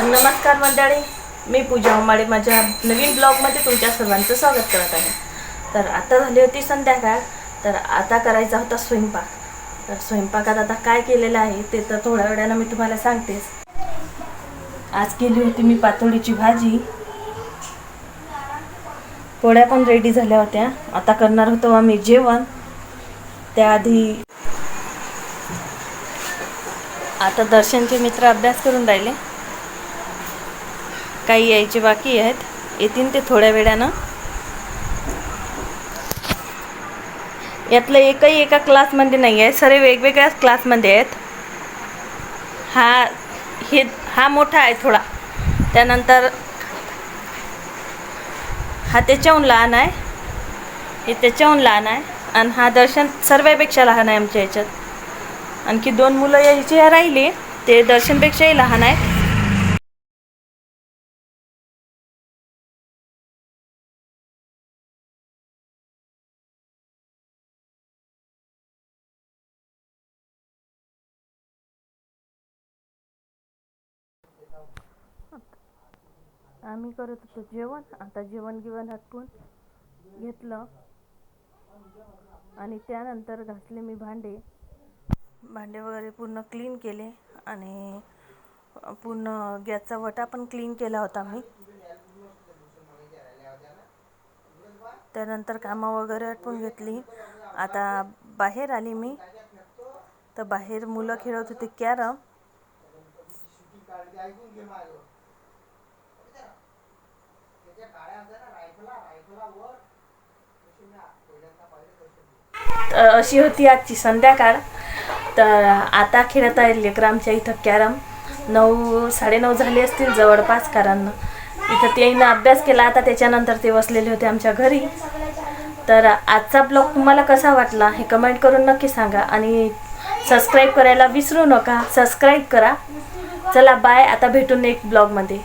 नमस्कार मंडळी, मी पूजा उमाळे माझ्या नवीन ब्लॉगमध्ये तुमच्या सर्वांचं स्वागत करत आहे। तर आता झाली होती संध्याकाळ, तर आता करायचा होता स्वयंपाक। तर स्वयंपाकात आता काय केलेलं आहे ते तर थोड्या वेळानं मी तुम्हाला सांगतेच। आज केली होती मी पातोळीची भाजी, पोळ्या पण रेडी झाल्या होत्या। आता करणार होतो आम्ही जेवण। त्याआधी आता दर्शनचे मित्र अभ्यास करून राहिले, काही यायचे बाकी आहेत, येतील ते थोड्या वेळानं। यातलं एकही एका क्लासमध्ये नाही आहे, सर्व वेगवेगळ्या क्लासमध्ये आहेत। हा मोठा आहे थोडा, त्यानंतर हा त्याच्याहून लहान आहे, हे त्याच्याहून लहान आहे, आणि हा दर्शन सर्वांपेक्षा लहान आहे आमच्या ह्याच्यात। आणखी दोन मुलं यायची राहिली, ते दर्शनपेक्षाही लहान आहेत। आम्ही करत होतो जेवण। आता जेवण हटकून घेतलं आणि त्यानंतर घासले मी भांडे वगैरे पूर्ण क्लीन केले, आणि पूर्ण गॅसचा वटा पण क्लीन केला होता मी। त्यानंतर कामं वगैरे आटपून घेतली। आता बाहेर आली मी, तर बाहेर मुलं खेळत होते कॅरम। तर अशी होती आजची संध्याकाळ। तर आता खेळत आहे लेकरं आमच्या इथं कॅरम। 9-9:30 झाले असतील जवळपास, कारण इथं त्यांना अभ्यास केला। आता त्याच्यानंतर ते बसलेले होते आमच्या घरी। तर आजचा ब्लॉग तुम्हाला कसा वाटला हे कमेंट करून नक्की सांगा, आणि सबस्क्राईब करायला विसरू नका। सबस्क्राईब करा। चला बाय, आता भेटू नेक्स्ट ब्लॉगमध्ये।